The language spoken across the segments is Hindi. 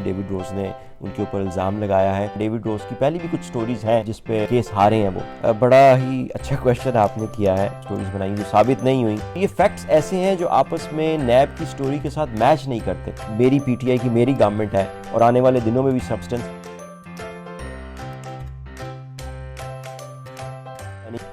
डेविड रोज ने उनके ऊपर इल्ज़ाम लगाया है। डेविड रोज की पहले भी कुछ स्टोरीज हैं जिस पे केस हारे हैं वो। बड़ा ही अच्छा क्वेश्चन आपने किया है। स्टोरीज बनाई जो साबित नहीं हुई, ये फैक्ट्स ऐसे हैं जो आपस में नैब की स्टोरी के साथ मैच नहीं करते। मेरी पीटीआई की मेरी गवर्नमेंट है और आने वाले दिनों में भी सब्सटेंस।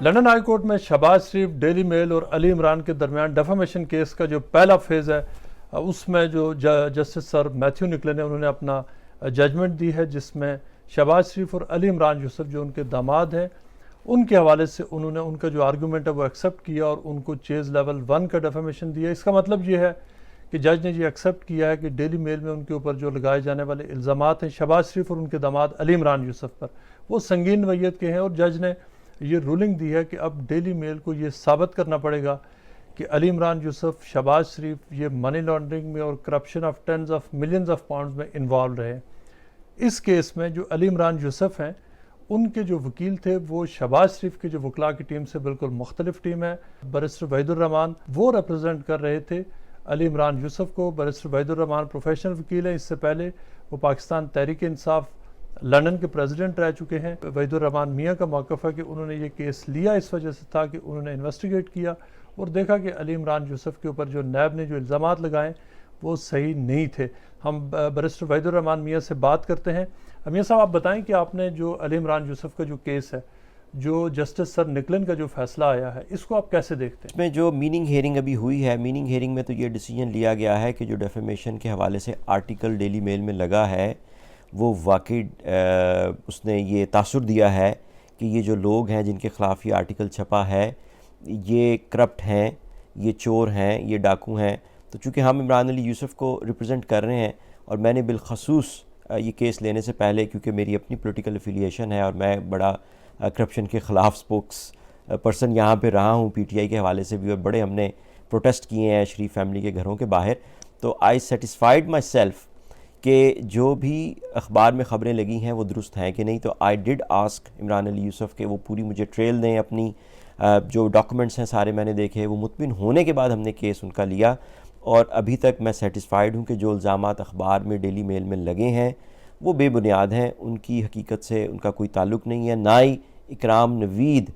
लंदन हाई कोर्ट में शहबाज शरीफ, डेली मेल और अली इमरान के दरमियान डेफामेशन केस का जो पहला फेज़ है उसमें जो जस्टिस सर मैथ्यू निकले ने उन्होंने अपना जजमेंट दी है, जिसमें शहबाज शरीफ और अली इमरान यूसुफ जो उनके दामाद हैं उनके हवाले से उन्होंने उनका जो आर्गूमेंट है वो एक्सेप्ट किया और उनको चेज़ लेवल 1 का डेफामेशन दिया। इसका मतलब ये है कि जज ने ये एक्सेप्ट किया है कि डेली मेल में उनके ऊपर जो लगाए जाने वाले इल्ज़ामात हैं शहबाज शरीफ और उनके दामाद अली इमरान यूसुफ पर, वो संगीन नोयत के हैं। और जज ने ये रूलिंग दी है कि अब डेली मेल को ये साबित करना पड़ेगा कि अली इमरान यूसुफ, शहबाज शरीफ ये मनी लॉन्ड्रिंग में और corruption of tens of millions of pounds में इन्वॉल्व रहे। इस केस में जो अली इमरान यूसुफ हैं उनके जो वकील थे वो शहबाज शरीफ के जो वकला की टीम से बिल्कुल मुख्तलिफ टीम है। बैरिस्टर वहीदुर्रहमान वो रिप्रेजेंट कर रहे थे अली इमरान यूसुफ को। बैरिस्टर वहीदुर्रहमान प्रोफेशनल वकील हैं, इससे पहले वो पाकिस्तान तहरीक इंसाफ लंदन के प्रेसिडेंट रह चुके हैं। वहीदुर्रहमान मियाँ का मौक़िफ़ है कि उन्होंने ये केस लिया इस वजह से था कि उन्होंने इन्वेस्टिगेट किया और देखा कि अली इमरान यूसुफ के ऊपर जो नैब ने जो इल्ज़ामात लगाए वो सही नहीं थे। हम बैरिस्टर वहीदुर्रहमान मियाँ से बात करते हैं। मियाँ साहब, आप बताएं कि आपने जो अली इमरान यूसुफ का जो केस है, जो जस्टिस सर निकलन का जो फैसला आया है, इसको आप कैसे देखते हैं? इसमें जो मीनिंग हेयरिंग अभी हुई है, मीनिंग हेयरिंग में तो ये डिसीजन लिया गया है कि जो डेफेमेशन के हवाले से आर्टिकल डेली मेल में लगा है वो वाकई उसने ये तासुर दिया है कि ये जो लोग हैं जिनके ख़िलाफ़ ये आर्टिकल छपा है ये करप्ट हैं, ये चोर हैं, ये डाकू हैं। तो चूँकि हम इमरान अली यूसुफ को रिप्रेजेंट कर रहे हैं और मैंने बिलखसूस ये केस लेने से पहले, क्योंकि मेरी अपनी पॉलिटिकल एफिलिएशन है और मैं बड़ा करप्शन के ख़िलाफ़ स्पोक्स पर्सन यहाँ पे रहा हूँ पीटीआई के हवाले से भी, और बड़े हमने प्रोटेस्ट किए हैं शरीफ फैमिली के घरों के बाहर। तो आई सेटिस्फाइड माई सेल्फ कि जो भी अखबार में ख़बरें लगी हैं वो दुरुस्त हैं कि नहीं। तो I did ask Imran Ali Yusuf के वो पूरी मुझे ट्रेल दें, अपनी जो डॉक्यूमेंट्स हैं सारे मैंने देखे। वो मुतमिन होने के बाद हमने केस उनका लिया और अभी तक मैं सेटिस्फाइड हूँ कि जो इल्ज़ामात अखबार में डेली मेल में लगे हैं वो बेबुनियाद हैं, उनकी हकीकत से उनका कोई ताल्लुक़ नहीं है। ना ही इकराम नवीद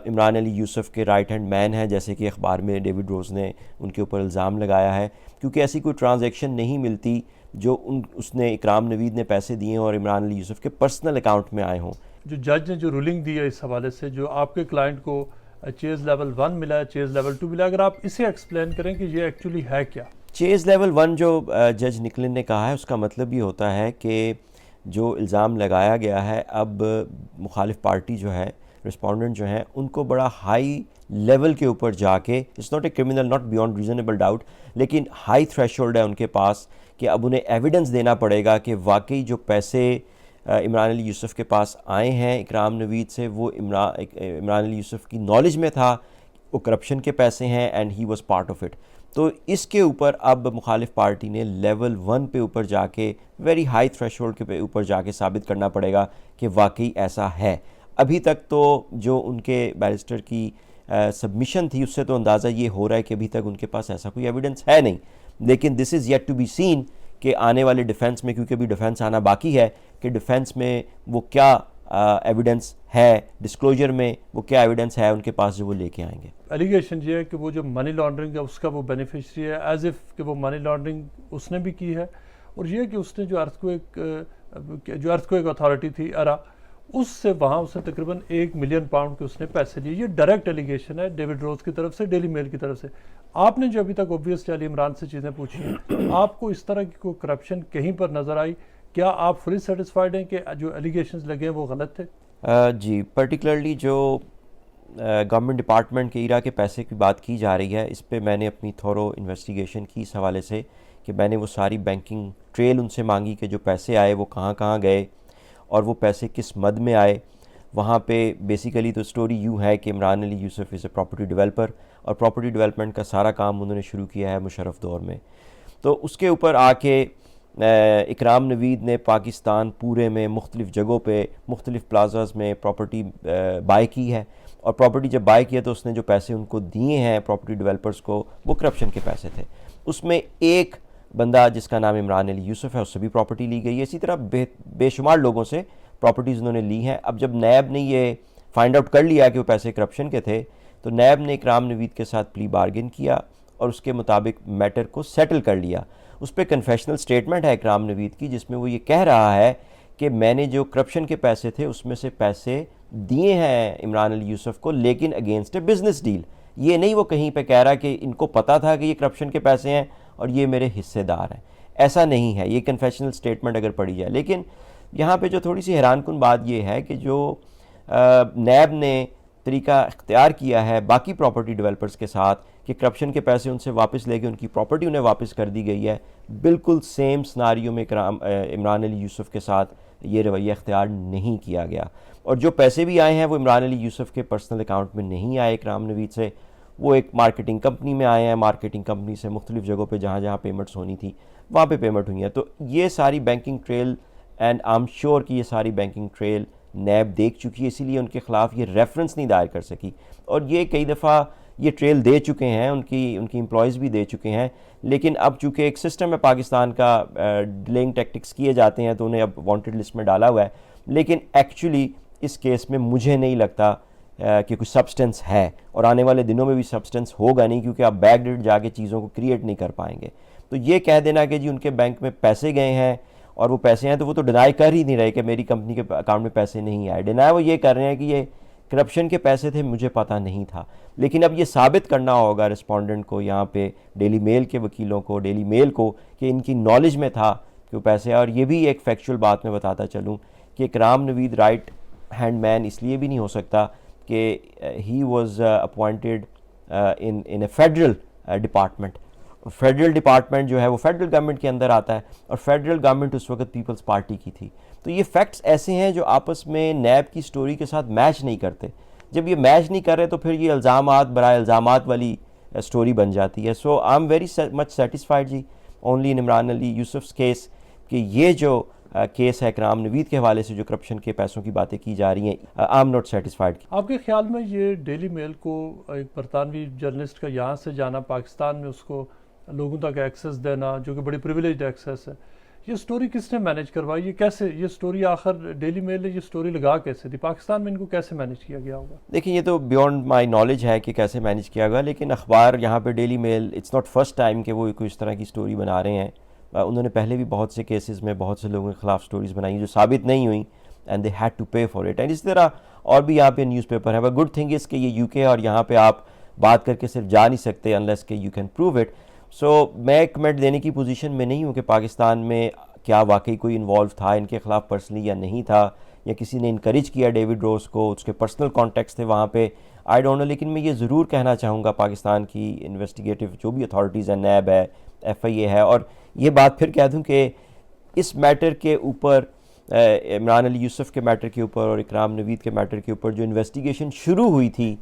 इमरान अली यूसुफ के राइट हैंड मैन है जैसे कि अखबार में डेविड रोज़ ने उनके ऊपर इल्ज़ाम लगाया है, क्योंकि ऐसी कोई ट्रांजैक्शन नहीं मिलती जो उसने इकराम नवीद ने पैसे दिए और इमरान अली यूसुफ के पर्सनल अकाउंट में आए हों। जो जज ने जो रूलिंग दी है इस हवाले से, जो आपके क्लाइंट को चेज़ लेवल 1 मिला है, चेज़ लेवल 2 मिला है, अगर आप इसे एक्सप्लेन करें कि ये एक्चुअली है क्या? चेज़ लेवल 1 जो जज निकलन ने कहा है उसका मतलब ये होता है कि जो इल्ज़ाम लगाया गया है, अब मुखालिफ पार्टी जो है, रिस्पोंडेंट जो हैं, उनको बड़ा हाई लेवल के ऊपर जाके, it's not a criminal, not beyond reasonable doubt, लेकिन हाई थ्रेशोल्ड है उनके पास कि अब उन्हें एविडेंस देना पड़ेगा कि वाकई जो पैसे इमरान अली यूसुफ के पास आए हैं इकराम नवीद से वो इमरान अली यूसुफ की नॉलेज में था, वो करप्शन के पैसे हैं and he was part of it. तो इसके ऊपर अब मुखालिफ पार्टी ने लेवल 1 पे ऊपर जाके, वेरी हाई थ्रेशोल्ड के ऊपर जाके साबित करना पड़ेगा कि वाकई ऐसा है। अभी तक तो जो उनके बैरिस्टर की सबमिशन थी उससे तो अंदाज़ा ये हो रहा है कि अभी तक उनके पास ऐसा कोई एविडेंस है नहीं, लेकिन this is yet to be seen कि आने वाले डिफेंस में, क्योंकि अभी डिफेंस आना बाकी है, कि डिफेंस में वो क्या एविडेंस है, डिस्क्लोजर में वो क्या एविडेंस है उनके पास जो वो लेके आएंगे। एलिगेशन ये है कि वो जो मनी लॉन्ड्रिंग है उसका वो बेनिफिशरी है, एज इफ़ कि वो मनी लॉन्ड्रिंग उसने भी की है। और ये कि उसने जो अर्थक्वेक अथॉरिटी थी अरा, उससे वहाँ उसने तकरीबन 1 मिलियन पाउंड के उसने पैसे लिए। ये डायरेक्ट एलिगेशन है डेविड रोज की तरफ से, डेली मेल की तरफ से। आपने जो अभी तक ऑब्वियसली अली इमरान से चीज़ें पूछी हैं, आपको इस तरह की कोई करप्शन कहीं पर नज़र आई? क्या आप फुली सेटिस्फाइड हैं कि जो एलिगेशंस लगे हैं वो गलत थे? जी, पर्टिकुलरली जो गवर्नमेंट डिपार्टमेंट के इरा के पैसे की बात की जा रही है, इस पे मैंने अपनी थोरो इन्वेस्टिगेशन की इस हवाले से कि मैंने वो सारी बैंकिंग ट्रेल उनसे मांगी कि जो पैसे आए वो कहाँ कहाँ गए और वो पैसे किस मद में आए। वहाँ पे बेसिकली तो स्टोरी यूँ है कि Imran Ali Yusuf is a property developer और प्रॉपर्टी डेवलपमेंट का सारा काम उन्होंने शुरू किया है मुशर्रफ दौर में। तो उसके ऊपर आके इकराम नवीद ने पाकिस्तान पूरे में मुख्तलिफ़ जगहों पे, मुख्तलिफ़ प्लाजाज़ में प्रॉपर्टी बाय की है, और प्रॉपर्टी जब बाय किया तो उसने जो पैसे उनको दिए हैं प्रॉपर्टी डेवलपर्स को, वो करप्शन के पैसे थे। उसमें एक बंदा जिसका नाम इमरान अली यूसुफ है, उससे भी प्रॉपर्टी ली गई है। इसी तरह बेशुमार लोगों से प्रॉपर्टीज़ उन्होंने ली हैं। अब जब नैब ने ये फाइंड आउट कर लिया कि वो पैसे करप्शन के थे, तो नैब ने इकराम नवीद के साथ प्ली बार्गेन किया और उसके मुताबिक मैटर को सेटल कर लिया। उस पर कन्फेशनल स्टेटमेंट है इकराम नवीद की, जिसमें वो ये कह रहा है कि मैंने जो करप्शन के पैसे थे उसमें से पैसे दिए हैं इमरान अली यूसुफ को, लेकिन अगेंस्ट ए बिजनेस डील। ये नहीं वो कहीं पे कह रहा कि इनको पता था कि ये करप्शन के पैसे हैं और ये मेरे हिस्सेदार हैं, ऐसा नहीं है। ये कन्फेशनल स्टेटमेंट अगर पढ़ी जाए। लेकिन यहाँ पे जो थोड़ी सी हैरानकुन बात ये है कि जो नैब ने तरीका इख्तियार किया है बाकी प्रॉपर्टी डेवलपर्स के साथ कि करप्शन के पैसे उनसे वापस लेके उनकी प्रॉपर्टी उन्हें वापस कर दी गई है, बिल्कुल सेम सिनारियो में इमरान अली यूसुफ के साथ ये रवैया इख्तियार नहीं किया गया। और जो पैसे भी आए हैं वो इमरान अली यूसुफ के पर्सनल अकाउंट में नहीं आए इकराम नवीद से, वो एक मार्केटिंग कंपनी में आए हैं। मार्केटिंग कंपनी से मुख्तलिफ जगहों पे जहाँ जहाँ पेमेंट्स होनी थी वहाँ पे पेमेंट हुई हैं। तो ये सारी banking trail, and I am sure कि ये सारी बैंकिंग ट्रेल नैब देख चुकी है, इसीलिए उनके ख़िलाफ़ ये रेफरेंस नहीं दायर कर सकी। और ये कई दफ़ा ये ट्रेल दे चुके हैं, उनकी एम्प्लॉयज़ भी दे चुके हैं। लेकिन अब चूँकि एक सिस्टम है पाकिस्तान का, डिलेइंग टैक्टिक्स किए जाते हैं, तो उन्हें अब वांटेड लिस्ट में डाला हुआ है। लेकिन एक्चुअली इस केस में मुझे नहीं लगता कि कुछ सब्सटेंस है, और आने वाले दिनों में भी सब्सटेंस होगा नहीं, क्योंकि आप बैकडेट जाके चीज़ों को क्रिएट नहीं कर पाएंगे। तो ये कह देना कि जी उनके बैंक में पैसे गए हैं और वो पैसे हैं, तो वो तो डिनाई कर ही नहीं रहे कि मेरी कंपनी के अकाउंट में पैसे नहीं आए। डिनाई वो ये कर रहे हैं कि ये करप्शन के पैसे थे, मुझे पता नहीं था। लेकिन अब ये साबित करना होगा रिस्पोंडेंट को, यहाँ पे डेली मेल के वकीलों को, डेली मेल को, कि इनकी नॉलेज में था कि वो पैसे। और ये भी एक फैक्चुअल बात मैं बताता चलूँ कि इकराम नवीद राइट हैंड मैन इसलिए भी नहीं हो सकता कि he was appointed in A federal department. Federal department जो है वो फेडरल गवर्नमेंट के अंदर आता है, और फेडरल गवर्नमेंट उस वक्त पीपल्स पार्टी की थी। तो ये फैक्ट्स ऐसे हैं जो आपस में नैब की स्टोरी के साथ मैच नहीं करते। जब ये मैच नहीं कर रहे तो फिर ये इल्ज़ामात बराए इल्ज़ामात वाली स्टोरी बन जाती है। So I am very much satisfied ji only in Imran Ali Yusuf case, कि ये जो केस है इकराम नवीद के हवाले से जो करप्शन के पैसों की बातें की जा रही हैं, आई एम नॉट सेटिस्फाइड। आपके ख्याल में ये डेली मेल को एक बरतानवी जर्नलिस्ट का यहाँ से जाना, पाकिस्तान में उसको लोगों तक एक्सेस देना, जो कि बड़ी प्रिविलेज्ड एक्सेस है, ये स्टोरी किसने मैनेज करवाई? ये कैसे, ये स्टोरी आखिर डेली मेल ने ये स्टोरी लगा कैसे दी? पाकिस्तान में इनको कैसे मैनेज किया गया होगा? देखिए, ये तो बियॉन्ड माई नॉलेज है कि कैसे मैनेज किया गया। लेकिन अखबार यहाँ पे Daily Mail, it's not first time कि वो कोई इस तरह की स्टोरी बना रहे हैं। उन्होंने पहले भी बहुत से केसेस में बहुत से लोगों के ख़िलाफ़ स्टोरीज़ बनाई जो साबित नहीं हुई, एंड दे हैड टू पे फॉर इट। एंड इस तरह और भी यहाँ पे न्यूज़पेपर है। बट गुड थिंग इज़ कि ये यूके और यहाँ पे आप बात करके सिर्फ जा नहीं सकते अनलेस के यू कैन प्रूव इट। सो मैं कमेंट देने की पोजीशन में नहीं हूँ कि पाकिस्तान में क्या वाकई कोई इन्वॉल्व था इनके ख़िलाफ़ पर्सनली या नहीं था, या किसी ने इनकरेज किया डेविड रोज को, उसके पर्सनल कॉन्टेक्ट्स थे वहाँ पे, आई डोंट नो। लेकिन मैं ये ज़रूर कहना चाहूँगा पाकिस्तान की इन्वेस्टिगेटिव जो भी अथॉरिटीज़ है, नैब है, FIA है, और ये बात फिर कह दूँ कि इस मैटर के ऊपर, इमरान अली यूसुफ के मैटर के ऊपर और इकराम नवीद के मैटर के ऊपर जो इन्वेस्टिगेशन शुरू हुई थी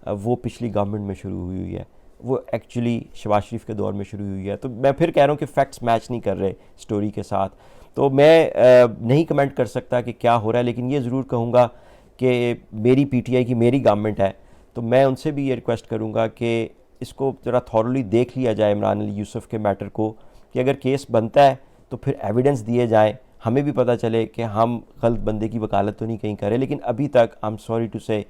वो पिछली गवर्नमेंट में शुरू हुई है, वो एक्चुअली शहबाज शरीफ के दौर में शुरू हुई है। तो मैं फिर कह रहा हूँ कि फैक्ट्स मैच नहीं कर रहे स्टोरी के साथ। तो मैं नहीं कमेंट कर सकता कि क्या हो रहा है, लेकिन ये ज़रूर कहूँगा कि मेरी PTI की मेरी गवर्नमेंट है, तो मैं उनसे भी ये रिक्वेस्ट करूँगा कि इसको ज़रा थॉरली देख लिया जाए इमरान अली यूसुफ के मैटर को, कि अगर केस बनता है तो फिर एविडेंस दिए जाएँ, हमें भी पता चले कि हम गलत बंदे की वकालत तो नहीं कहीं करें। लेकिन अभी तक आई एम सॉरी टू से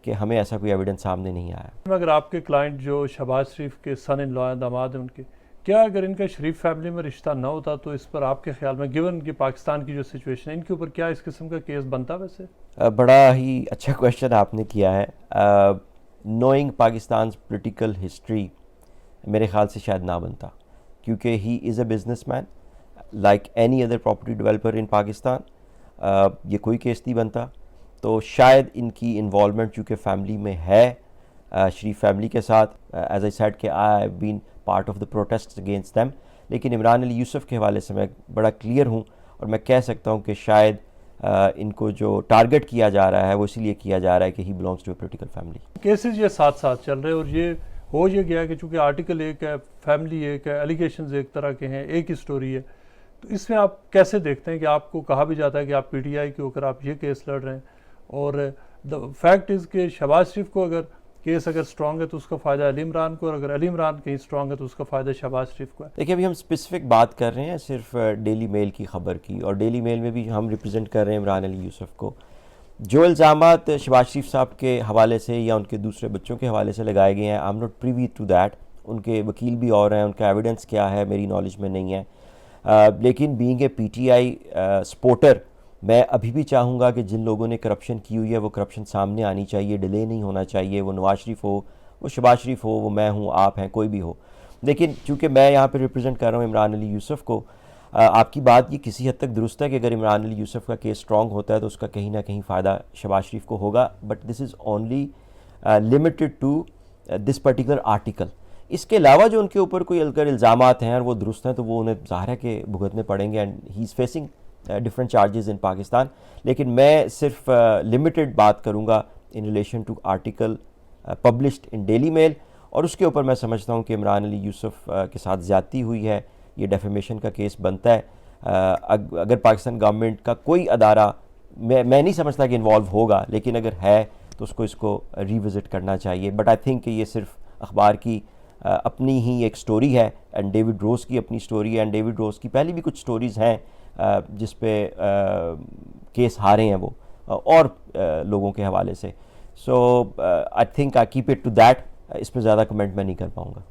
कि हमें ऐसा कोई एविडेंस सामने नहीं आया। अगर आपके क्लाइंट जो शहबाज शरीफ के सन इन लॉ दामाद हैं उनके, क्या अगर इनका शरीफ फैमिली में रिश्ता ना होता तो इस पर आपके ख्याल में, गिवन कि पाकिस्तान की जो सिचुएशन है, इनके ऊपर क्या इस किस्म का केस बनता? वैसे बड़ा ही अच्छा क्वेश्चन आपने किया है। नोइंग पाकिस्तान पोलिटिकल हिस्ट्री मेरे ख्याल से शायद ना बनता, क्योंकि he is a businessman like any other property developer in Pakistan. ये कोई केस नहीं बनता। तो शायद इनकी इन्वॉल्वमेंट चूँकि फैमिली में है, शरीफ फैमिली के साथ, एज आई सेड कि I have been part of the protest against them. लेकिन इमरान अली यूसुफ के हवाले से मैं बड़ा क्लियर हूँ, और मैं कह सकता हूँ कि शायद इनको जो टारगेट किया जा रहा है वो इसीलिए किया जा रहा है कि he belongs to a political family. Cases ये साथ साथ चल रहे हैं, और ये हो ये गया कि चूँकि आर्टिकल एक है, फैमिली एक है, एलिगेशंस एक तरह के हैं, एक ही स्टोरी है। तो इसमें आप कैसे देखते हैं कि आपको कहा भी जाता है कि आप PTI के होकर आप ये केस लड़ रहे हैं, और द फैक्ट इज़ कि शहबाज शरीफ को अगर केस अगर स्ट्रांग है तो उसका फ़ायदा अली इमरान को, और अगर अली इमरान कहीं स्ट्रांग है तो उसका फ़ायदा शहबाज शरीफ को है। देखिए, अभी हम स्पेसिफिक बात कर रहे हैं सिर्फ डेली मेल की ख़बर की, और डेली मेल में भी हम रिप्रेजेंट कर रहे हैं इमरान अली यूसुफ को। जो इल्ज़ामात शहबाज शरीफ साहब के हवाले से या उनके दूसरे बच्चों के हवाले से लगाए गए हैं, I am not privy to that. उनके वकील भी और हैं, उनका एविडेंस क्या है मेरी नॉलेज में नहीं है। लेकिन बीइंग ए पीटीआई सपोर्टर, मैं अभी भी चाहूँगा कि जिन लोगों ने करप्शन की हुई है वो करप्शन सामने आनी चाहिए, डिले नहीं होना चाहिए। वो नवाज शरीफ हो, वो शहबाज शरीफ हो, वो मैं हूँ, आप हैं, कोई भी हो। लेकिन चूँकि मैं यहाँ पे रिप्रेजेंट कर रहा हूँ इमरान अली यूसुफ को, आपकी बात ये किसी हद तक दुरुस्त है कि अगर इमरान अली यूसुफ का केस स्ट्रॉन्ग होता है तो उसका कहीं ना कहीं फ़ायदा शहबाज शरीफ को होगा, but this is only limited to this particular article. इसके अलावा जो उनके ऊपर कोई अगर इल्ज़ामात हैं और वो दुरुस्त हैं तो वो उन्हें ज़ाहिर है कि भुगतने पड़ेंगे, and he is facing different charges in Pakistan. लेकिन मैं सिर्फ लिमिटेड बात करूँगा in relation to article published in Daily Mail, और उसके ऊपर मैं समझता हूँ कि इमरान अली यूसुफ के साथ ज़्यादती हुई है, ये डेफेमेशन का केस बनता है। अगर पाकिस्तान गवर्नमेंट का कोई अदारा, मैं नहीं समझता कि इन्वॉल्व होगा, लेकिन अगर है तो उसको इसको रिविज़िट करना चाहिए। बट आई थिंक कि ये सिर्फ अखबार की अपनी ही एक स्टोरी है, एंड डेविड रोज़ की अपनी स्टोरी है, एंड डेविड रोज़ की पहले भी कुछ स्टोरीज़ हैं जिस पे केस हारे हैं वो और लोगों के हवाले से। So I think I keep it to that. इस पर ज़्यादा कमेंट मैं नहीं कर पाऊँगा।